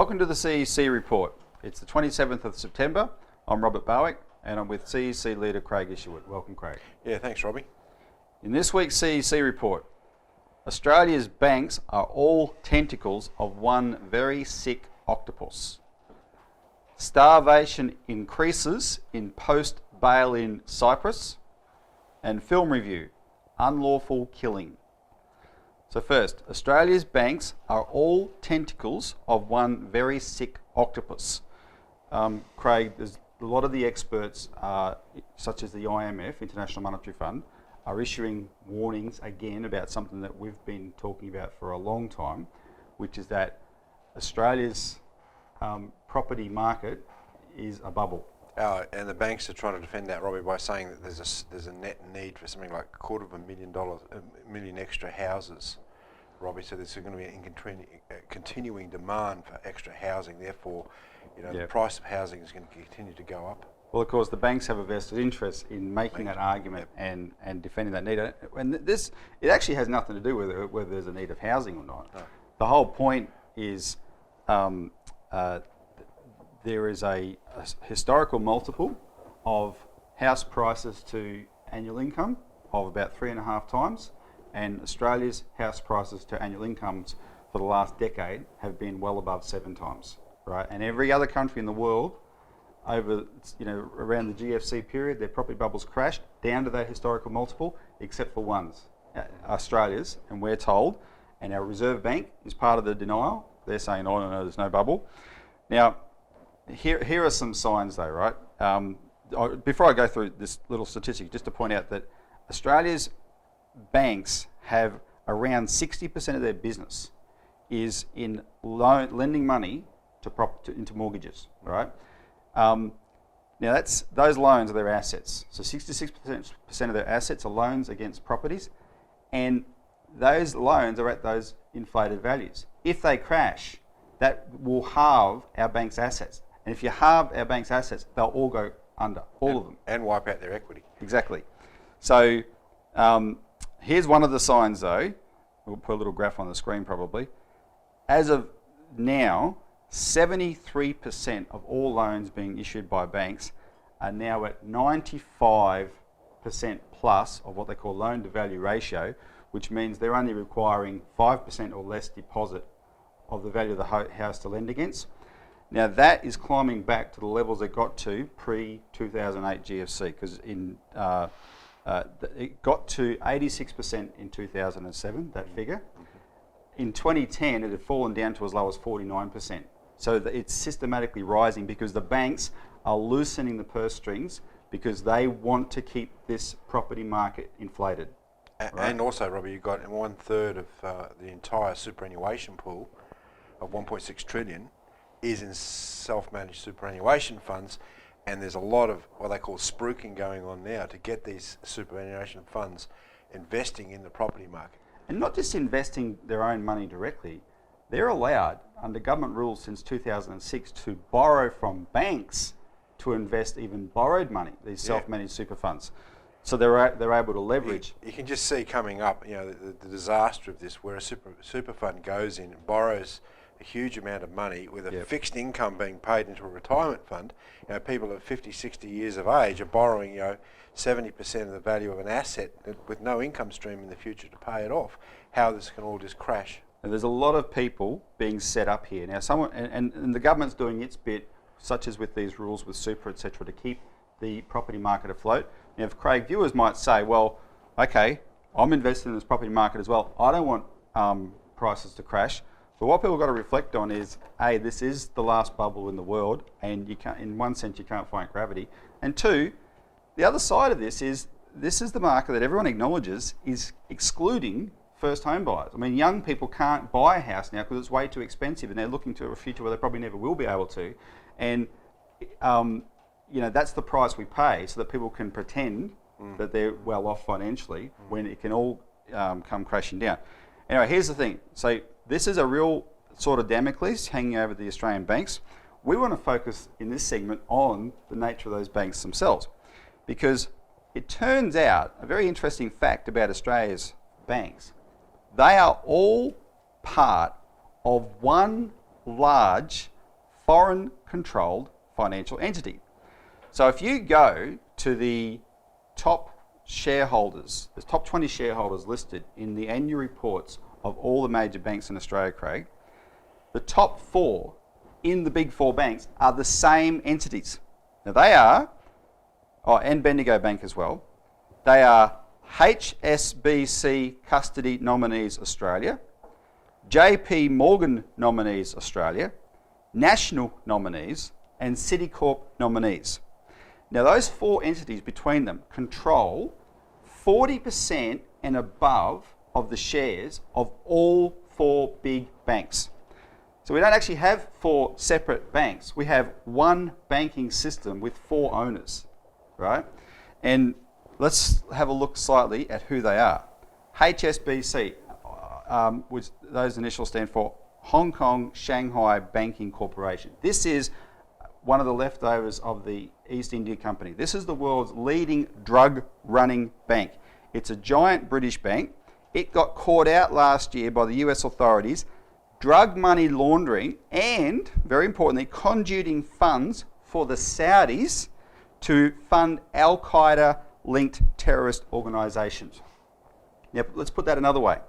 Welcome to the CEC Report. It's the 27th of September. I'm Robert Barwick and I'm with CEC leader Craig Isherwood. Welcome, Craig. Yeah, thanks, Robbie. In this week's CEC Report, Australia's banks are all tentacles of one very sick octopus. Starvation increases in post-bail-in Cyprus. And film review, Unlawful killing. So first, Australia's banks are all tentacles of one very sick octopus. Craig, there's a lot of the experts, such as the IMF, International Monetary Fund, are issuing warnings again about something that we've been talking about for a long time, which is that Australia's property market is a bubble. And the banks are trying to defend that, Robbie, by saying that there's a net need for something like $250,000, a million extra houses, Robbie. So there's going to be a continuing demand for extra housing. Therefore, the price of housing is going to continue to go up. Well, of course, the banks have a vested interest in making that argument and defending that need. And it actually has nothing to do with whether there's a need of housing or not. No. The whole point is there is a historical multiple of house prices to annual income of about 3.5 times, and Australia's house prices to annual incomes for the last decade have been well above 7 times, right? And every other country in the world over, around the GFC period, their property bubbles crashed down to that historical multiple, except for Australia's, and we're told, and our Reserve Bank is part of the denial. They're saying, oh no, there's no bubble. Now, here are some signs though, right? Before I go through this little statistic, just to point out that Australia's banks have around 60% of their business is in lending money into mortgages, right? Now those loans are their assets. So 66% of their assets are loans against properties, and those loans are at those inflated values. If they crash, that will halve our bank's assets. And if you halve our bank's assets, they'll all go under, all of them. And wipe out their equity. Exactly. So here's one of the signs though. We'll put a little graph on the screen probably. As of now, 73% of all loans being issued by banks are now at 95% plus of what they call loan to value ratio, which means they're only requiring 5% or less deposit of the value of the house to lend against. Now that is climbing back to the levels it got to pre-2008 GFC, because it got to 86% in 2007, that figure. In 2010, it had fallen down to as low as 49%. So it's systematically rising because the banks are loosening the purse strings because they want to keep this property market inflated. Right? And also, Robbie, you've got 1/3 of the entire superannuation pool of 1.6 trillion is in self-managed superannuation funds, and there's a lot of what they call spruiking going on now to get these superannuation funds investing in the property market. And not just investing their own money directly, they're allowed under government rules since 2006 to borrow from banks to invest even borrowed money, these self-managed super funds. So they're able to leverage. You can just see coming up, the disaster of this, where a super fund goes in and borrows a huge amount of money with a fixed income being paid into a retirement fund. People of 50, 60 years of age are borrowing 70% of the value of an asset with no income stream in the future to pay it off. How this can all just crash. And there's a lot of people being set up here. Now someone, and the government's doing its bit, such as with these rules with super, etc., to keep the property market afloat. Now if Craig, viewers might say, well, okay, I'm invested in this property market as well. I don't want prices to crash. But what people got to reflect on is, A, this is the last bubble in the world, and you can't, in one sense, you can't fight gravity. And two, the other side of this is the market that everyone acknowledges is excluding first home buyers. I mean, young people can't buy a house now because it's way too expensive, and they're looking to a future where they probably never will be able to. And that's the price we pay, so that people can pretend that they're well off financially when it can all come crashing down. Anyway, here's the thing. So this is a real sort of Damocles hanging over the Australian banks. We want to focus in this segment on the nature of those banks themselves, because it turns out a very interesting fact about Australia's banks. They are all part of one large foreign-controlled financial entity. So if you go to the top shareholders, the top 20 shareholders listed in the annual reports of all the major banks in Australia, Craig, the top 4 in the big 4 banks are the same entities. Now they are, and Bendigo Bank as well, they are HSBC Custody Nominees Australia, JP Morgan Nominees Australia, National Nominees, and Citicorp Nominees. Now those 4 entities between them control 40% and above of the shares of all 4 big banks. So we don't actually have 4 separate banks. We have one banking system with 4 owners, right? And let's have a look slightly at who they are. HSBC, which those initials stand for Hong Kong Shanghai Banking Corporation. This is one of the leftovers of the East India Company. This is the world's leading drug running bank. It's a giant British bank. It got caught out last year by the US authorities, drug money laundering and, very importantly, conduiting funds for the Saudis to fund Al-Qaeda linked terrorist organisations. Now, let's put that another way.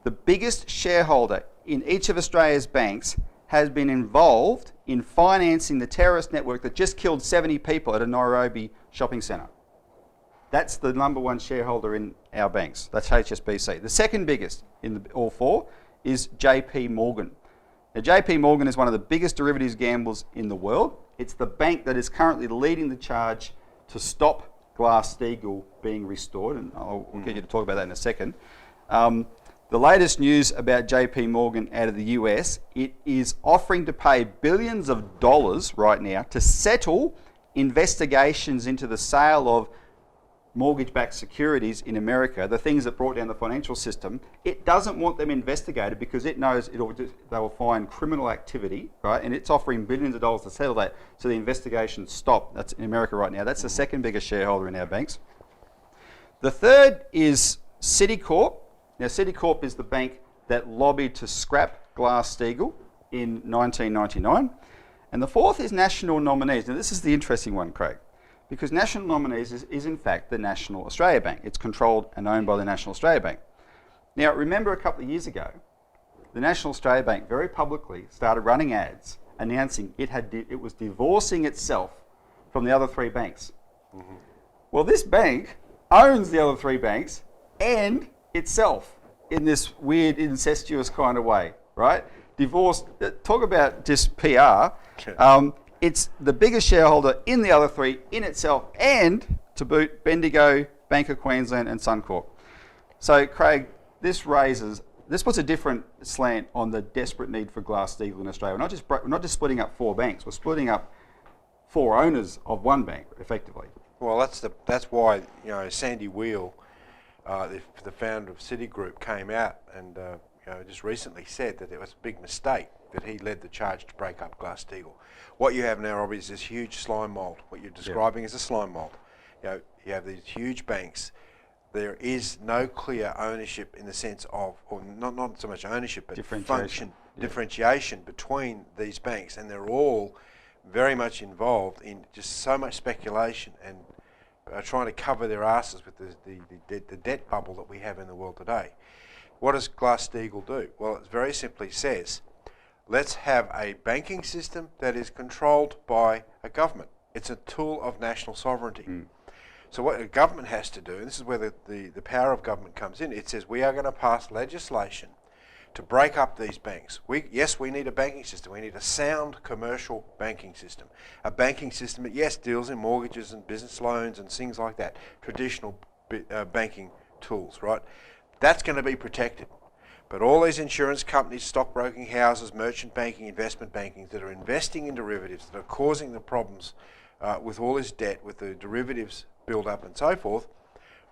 The biggest shareholder in each of Australia's banks has been involved in financing the terrorist network that just killed 70 people at a Nairobi shopping centre. That's the number 1 shareholder in our banks. That's HSBC. The second biggest in all 4 is JP Morgan. Now, JP Morgan is one of the biggest derivatives gamblers in the world. It's the bank that is currently leading the charge to stop Glass-Steagall being restored, and I'll get you to talk about that in a second. The latest news about JP Morgan out of the US, it is offering to pay billions of dollars right now to settle investigations into the sale of mortgage-backed securities in America, the things that brought down the financial system. It doesn't want them investigated because it knows they will find criminal activity, right? And it's offering billions of dollars to settle that, so the investigations stop. That's in America right now. That's the second biggest shareholder in our banks. The third is Citicorp. Now, Citicorp is the bank that lobbied to scrap Glass-Steagall in 1999. And the fourth is National Nominees. Now, this is the interesting one, Craig, because National Nominees is in fact the National Australia Bank. It's controlled and owned by the National Australia Bank. Now, remember a couple of years ago, the National Australia Bank very publicly started running ads announcing it was divorcing itself from the other 3 banks. Mm-hmm. Well, this bank owns the other 3 banks and itself in this weird incestuous kind of way, right? Divorced, talk about just PR. It's the biggest shareholder in the other 3 in itself, and to boot, Bendigo, Bank of Queensland and Suncorp. So Craig, this puts a different slant on the desperate need for Glass-Steagall in Australia. We're not just splitting up 4 banks, we're splitting up 4 owners of one bank, effectively. Well, that's why, Sandy Wheel, the founder of Citigroup, came out and just recently said that it was a big mistake that he led the charge to break up Glass-Steagall. What you have now, Robbie, is this huge slime mould. What you're describing is a slime mould. You have these huge banks. There is no clear ownership in the sense of, or not so much ownership, but differentiation between these banks, and they're all very much involved in just so much speculation and trying to cover their asses with the debt bubble that we have in the world today. What does Glass-Steagall do? Well, it very simply says, let's have a banking system that is controlled by a government. It's a tool of national sovereignty. Mm. So what a government has to do, and this is where the power of government comes in, it says we are going to pass legislation to break up these banks. Yes, we need a banking system. We need a sound commercial banking system. A banking system that, yes, deals in mortgages and business loans and things like that. Traditional banking tools, right? That's going to be protected. But all these insurance companies, stockbroking houses, merchant banking, investment banking that are investing in derivatives, that are causing the problems with all this debt, with the derivatives build up and so forth,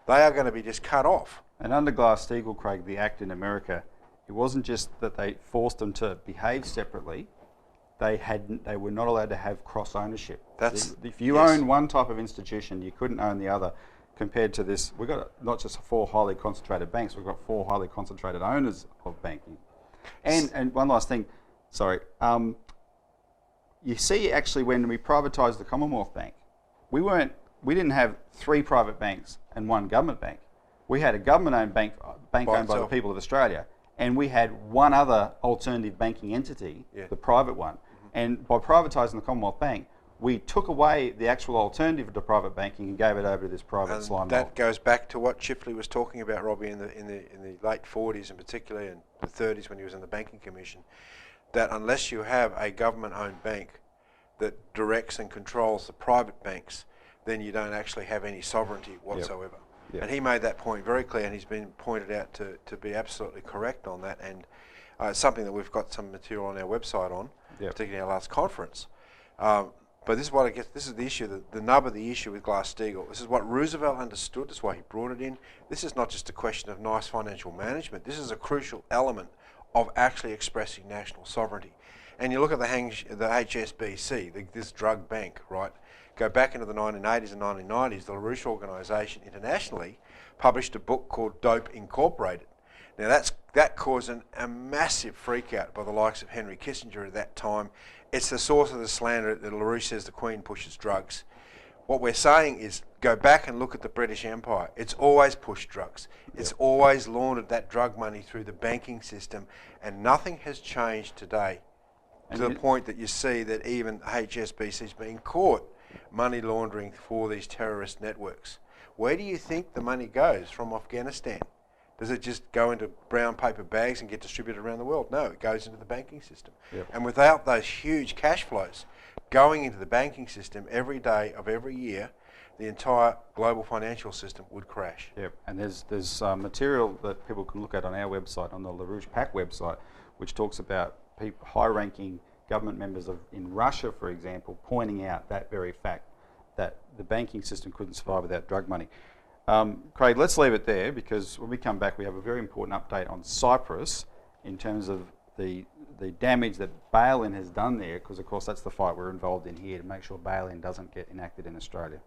they are going to be just cut off. And under Glass-Steagall, Craig, the act in America, it wasn't just that they forced them to behave separately, they were not allowed to have cross ownership. If you own one type of institution, you couldn't own the other. Compared to this, we've got not just 4 highly concentrated banks, we've got 4 highly concentrated owners of banking. And one last thing, sorry, you see, actually, when we privatised the Commonwealth Bank, we didn't have 3 private banks and 1 government bank. We had a government-owned bank owned by the people of Australia, and we had 1 other alternative banking entity, the private one. And by privatising the Commonwealth Bank, we took away the actual alternative to private banking and gave it over to this private slime mold. That goes back to what Chifley was talking about, Robbie, in the late 40s and particularly in the 30s when he was in the Banking Commission, that unless you have a government-owned bank that directs and controls the private banks, then you don't actually have any sovereignty whatsoever. Yep. And he made that point very clear, and he's been pointed out to be absolutely correct on that, and something that we've got some material on our website on, particularly our last conference. But this is what I guess, this is the issue, the nub of the issue with Glass-Steagall. This is what Roosevelt understood, that's why he brought it in. This is not just a question of nice financial management, this is a crucial element of actually expressing national sovereignty. And you look at the HSBC, this drug bank, right? Go back into the 1980s and 1990s, the LaRouche organisation internationally published a book called Dope Incorporated. Now that caused a massive freak out by the likes of Henry Kissinger at that time. It's the source of the slander that LaRouche says the Queen pushes drugs. What we're saying is go back and look at the British Empire. It's always pushed drugs. It's always laundered that drug money through the banking system, and nothing has changed today to the point that you see that even HSBC is being caught money laundering for these terrorist networks. Where do you think the money goes from Afghanistan? Does it just go into brown paper bags and get distributed around the world? No, it goes into the banking system. Yep. And without those huge cash flows going into the banking system every day of every year, the entire global financial system would crash. Yep. And there's material that people can look at on our website, on the LaRouche PAC website, which talks about high-ranking government members in Russia, for example, pointing out that very fact, that the banking system couldn't survive without drug money. Craig, let's leave it there, because when we come back we have a very important update on Cyprus in terms of the damage that bail-in has done there, because of course that's the fight we're involved in here, to make sure bail-in doesn't get enacted in Australia.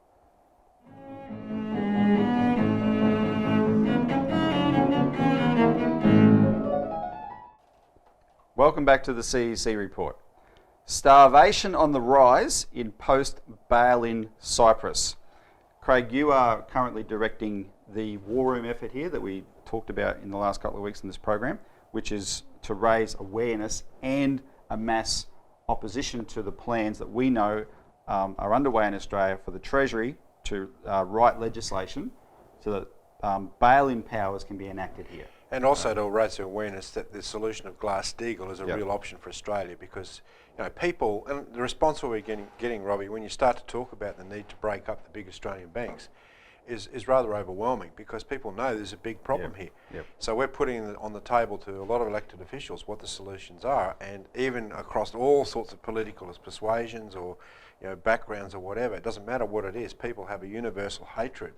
Welcome back to the CEC Report. Starvation on the rise in post-bail-in Cyprus. Craig, you are currently directing the war room effort here that we talked about in the last couple of weeks in this program, which is to raise awareness and amass opposition to the plans that we know are underway in Australia for the Treasury to write legislation so that bail-in powers can be enacted here. And also to raise awareness that the solution of Glass-Steagall is a real option for Australia, because people, and the response we're getting, Robbie, when you start to talk about the need to break up the big Australian banks, is rather overwhelming, because people know there's a big problem here. Yep. So we're putting on the table to a lot of elected officials what the solutions are, and even across all sorts of political persuasions or backgrounds or whatever, it doesn't matter what it is, people have a universal hatred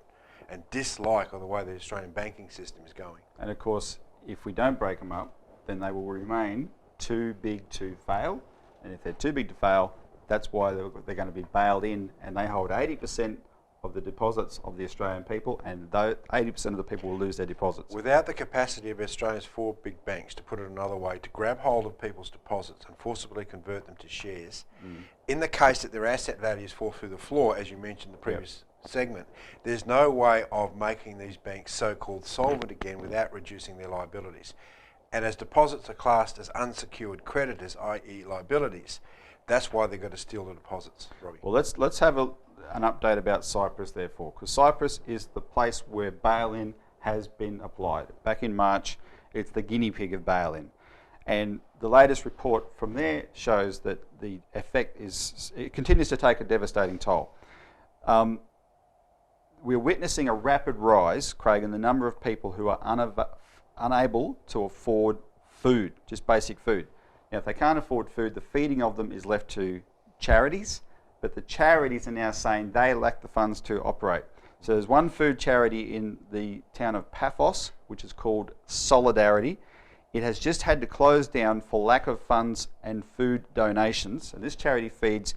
and dislike of the way the Australian banking system is going. And of course, if we don't break them up, then they will remain too big to fail. And if they're too big to fail, that's why they're going to be bailed in, and they hold 80% of the deposits of the Australian people, and 80% of the people will lose their deposits. Without the capacity of Australia's 4 big banks, to put it another way, to grab hold of people's deposits and forcibly convert them to shares, in the case that their asset values fall through the floor, as you mentioned in the previous segment, there's no way of making these banks so-called solvent again without reducing their liabilities. And as deposits are classed as unsecured creditors, i.e. liabilities, that's why they've got to steal the deposits, Robbie. Well, let's have an update about Cyprus, therefore, because Cyprus is the place where bail-in has been applied. Back in March, it's the guinea pig of bail-in. And the latest report from there shows that the effect it continues to take a devastating toll. We're witnessing a rapid rise, Craig, in the number of people who are unable to afford food, just basic food. Now, if they can't afford food, the feeding of them is left to charities, but the charities are now saying they lack the funds to operate. So there's one food charity in the town of Paphos, which is called Solidarity. It has just had to close down for lack of funds and food donations. And this charity feeds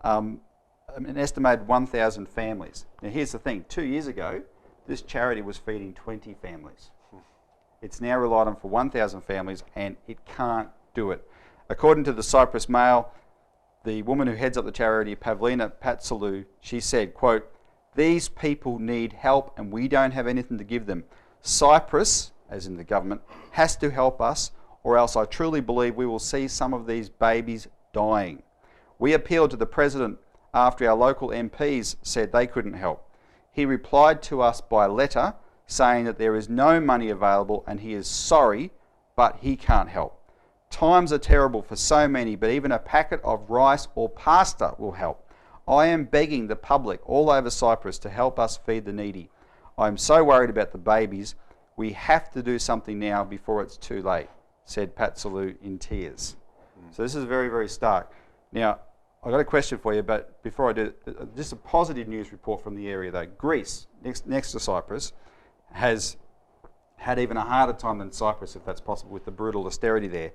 an estimated 1,000 families. Now here's the thing, 2 years ago, this charity was feeding 20 families. It's now relied on for 1,000 families, and it can't do it. According to the Cyprus Mail, the woman who heads up the charity, Pavlina Patsalou, she said, quote, "These people need help and we don't have anything to give them. Cyprus, as in the government, has to help us, or else I truly believe we will see some of these babies dying. We appealed to the President after our local MPs said they couldn't help. He replied to us by letter saying that there is no money available and he is sorry, but he can't help. Times are terrible for so many, but even a packet of rice or pasta will help. I am begging the public all over Cyprus to help us feed the needy. I am so worried about the babies. We have to do something now before it's too late," said Patsalou in tears. So this is very, very stark. Now, I've got a question for you, but before I do, just a positive news report from the area though. Greece, next to Cyprus, has had even a harder time than Cyprus, if that's possible, with the brutal austerity there.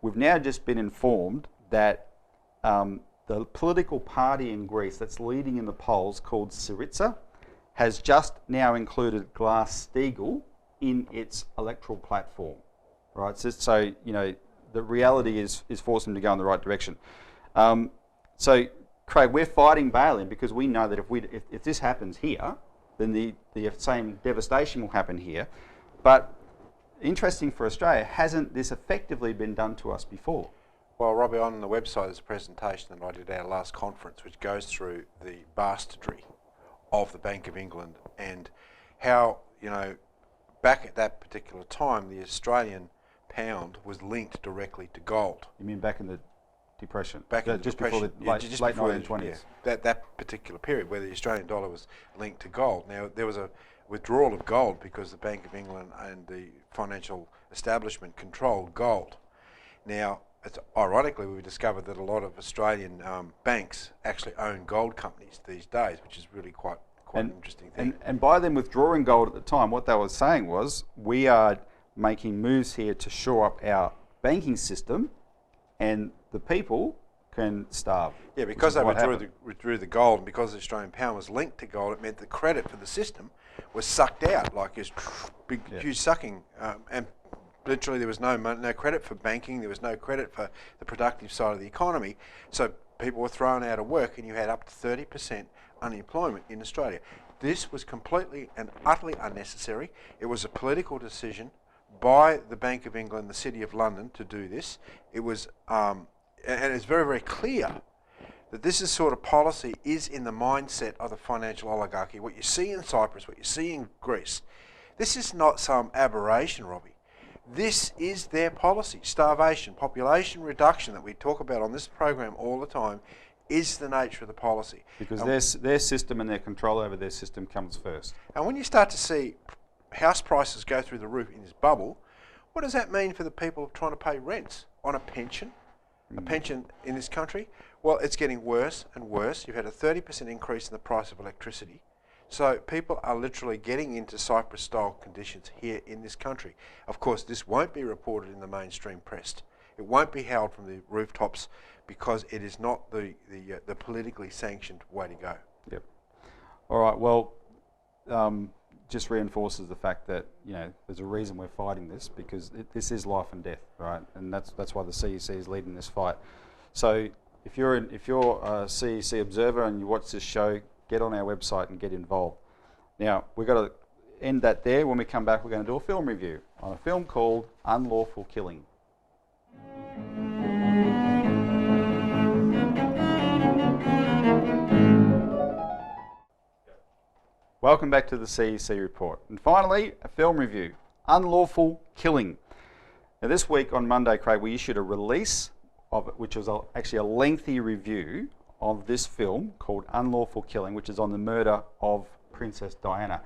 We've now just been informed that the political party in Greece that's leading in the polls, called Syriza, has just now included Glass-Steagall in its electoral platform. Right, so you know the reality is forcing them to go in the right direction. So, Craig, we're fighting bail-in because we know that if this happens here, then the same devastation will happen here. But interesting for Australia, hasn't this effectively been done to us before? Well, Robbie, on the website there's a presentation that I did at our last conference which goes through the bastardry of the Bank of England and how, you know, back at that particular time the Australian pound was linked directly to gold. You mean back in the Depression? Back in the just Depression, before the late 1920s. Yeah, that particular period where the Australian dollar was linked to gold. Now, there was a withdrawal of gold because the Bank of England and the financial establishment controlled gold. Now, ironically, we discovered that a lot of Australian banks actually own gold companies these days, which is really quite an interesting thing. And by them withdrawing gold at the time, what they were saying was, we are making moves here to shore up our banking system and the people can starve. Yeah, because they withdrew the gold and because the Australian pound was linked to gold, it meant the credit for the system was sucked out, like this big, huge sucking. And literally there was no credit for banking, there was no credit for the productive side of the economy. So people were thrown out of work and you had up to 30% unemployment in Australia. This was completely and utterly unnecessary. It was a political decision by the Bank of England, the City of London, to do this. It was, and it's very, very clear that this is sort of policy is in the mindset of the financial oligarchy. What you see in Cyprus, what you see in Greece, this is not some aberration, Robbie. This is their policy. Starvation, population reduction that we talk about on this program all the time is the nature of the policy. Because their system and their control over their system comes first. And when you start to see house prices go through the roof in this bubble, what does that mean for the people trying to pay rents on a pension? A pension in this country? Well, it's getting worse and worse. You've had a 30% increase in the price of electricity. So people are literally getting into Cyprus-style conditions here in this country. Of course, this won't be reported in the mainstream press. It won't be held from the rooftops because it is not the politically sanctioned way to go. Yep. All right. Well, just reinforces the fact that, you know, there's a reason we're fighting this, because this is life and death, right? And that's why the CEC is leading this fight. So if you're a CEC observer and you watch this show, get on our website and get involved. Now, we've got to end that there. When we come back, we're going to do a film review on a film called Unlawful Killing. Welcome back to the CEC Report. And finally, a film review, Unlawful Killing. Now this week on Monday, Craig, we issued a release of it, which was actually a lengthy review of this film called Unlawful Killing, which is on the murder of Princess Diana.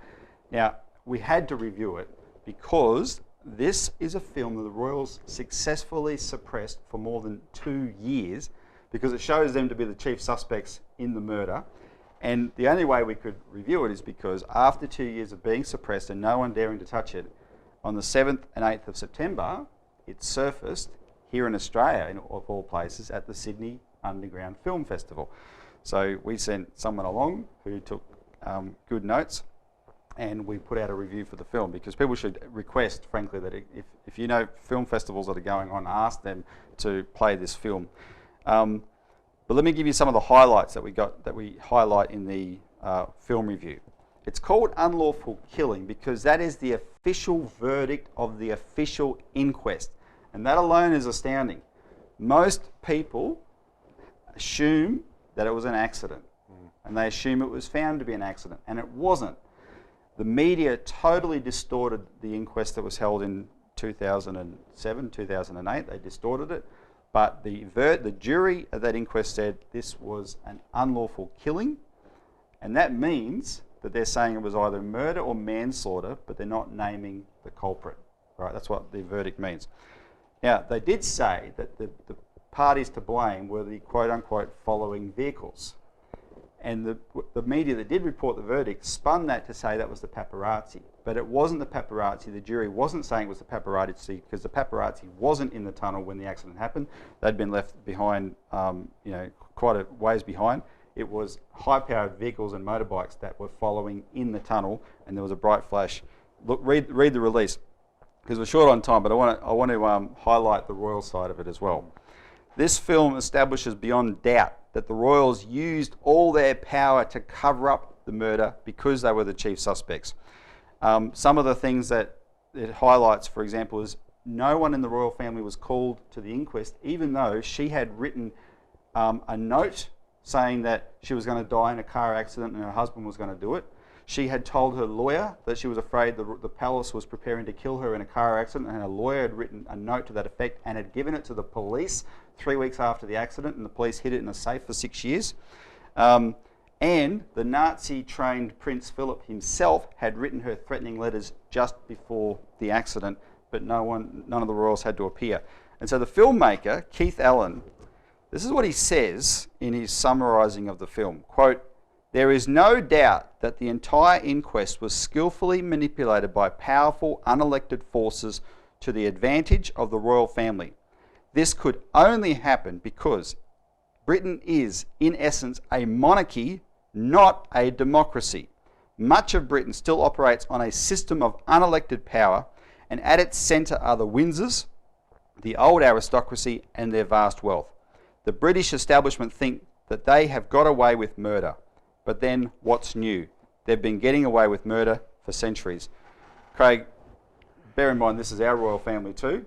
Now, we had to review it because this is a film that the Royals successfully suppressed for more than 2 years because it shows them to be the chief suspects in the murder. And the only way we could review it is because after 2 years of being suppressed and no one daring to touch it, on the 7th and 8th of September, it surfaced here in Australia, of all places, at the Sydney Underground Film Festival. So we sent someone along who took good notes, and we put out a review for the film, because people should request, frankly, that if you know film festivals that are going on, ask them to play this film. But let me give you some of the highlights that we highlight in the film review. It's called Unlawful Killing because that is the official verdict of the official inquest. And that alone is astounding. Most people assume that it was an accident. And they assume it was found to be an accident. And it wasn't. The media totally distorted the inquest that was held in 2007, 2008. They distorted it. But the jury at that inquest said this was an unlawful killing. And that means that they're saying it was either murder or manslaughter, but they're not naming the culprit. Right? That's what the verdict means. Now, they did say that the parties to blame were the quote-unquote following vehicles. And the media that did report the verdict spun that to say that was the paparazzi. But it wasn't the paparazzi. The jury wasn't saying it was the paparazzi because the paparazzi wasn't in the tunnel when the accident happened. They'd been left behind, quite a ways behind. It was high-powered vehicles and motorbikes that were following in the tunnel, and there was a bright flash. Look, read the release because we're short on time, but I want to highlight the royal side of it as well. This film establishes beyond doubt that the royals used all their power to cover up the murder because they were the chief suspects. Some of the things that it highlights, for example, is no one in the royal family was called to the inquest, even though she had written a note saying that she was going to die in a car accident and her husband was going to do it. She had told her lawyer that she was afraid the palace was preparing to kill her in a car accident, and her lawyer had written a note to that effect and had given it to the police 3 weeks after the accident, and the police hid it in a safe for 6 years. And the Nazi-trained Prince Philip himself had written her threatening letters just before the accident, but none of the royals had to appear. And so the filmmaker, Keith Allen, this is what he says in his summarising of the film. Quote, "There is no doubt that the entire inquest was skillfully manipulated by powerful, unelected forces to the advantage of the royal family. This could only happen because Britain is, in essence, a monarchy, not a democracy. Much of Britain still operates on a system of unelected power, and at its centre are the Windsors, the old aristocracy, and their vast wealth. The British establishment think that they have got away with murder. But then, what's new? They've been getting away with murder for centuries." Craig, bear in mind this is our royal family too.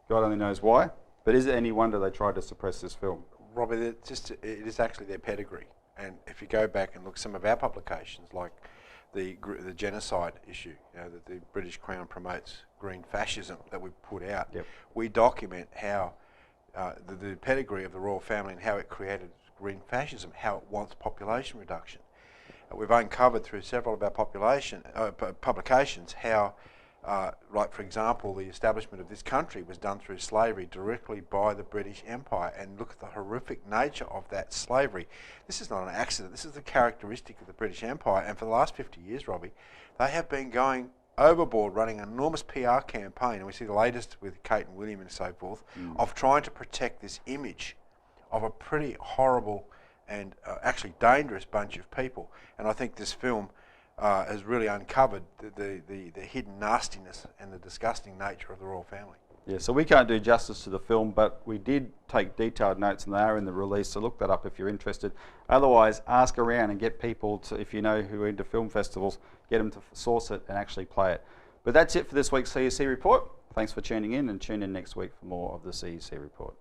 God only knows why. But is it any wonder they tried to suppress this film? Robbie, it is actually their pedigree. And if you go back and look at some of our publications, like the genocide issue, that the British Crown promotes green fascism that we put out, yep, we document how the pedigree of the royal family and how it created green fascism, how it wants population reduction. We've uncovered through several of our publications how, like for example, the establishment of this country was done through slavery directly by the British Empire, and look at the horrific nature of that slavery. This is not an accident, this is the characteristic of the British Empire, and for the last 50 years, Robbie, they have been going overboard, running an enormous PR campaign, and we see the latest with Kate and William and so forth, of trying to protect this image of a pretty horrible and actually dangerous bunch of people. And I think this film has really uncovered the hidden nastiness and the disgusting nature of the royal family. Yeah, so we can't do justice to the film, but we did take detailed notes, and they are in the release, so look that up if you're interested. Otherwise, ask around and get people to, if you know who are into film festivals, get them to source it and actually play it. But that's it for this week's CEC Report. Thanks for tuning in, and tune in next week for more of the CEC Report.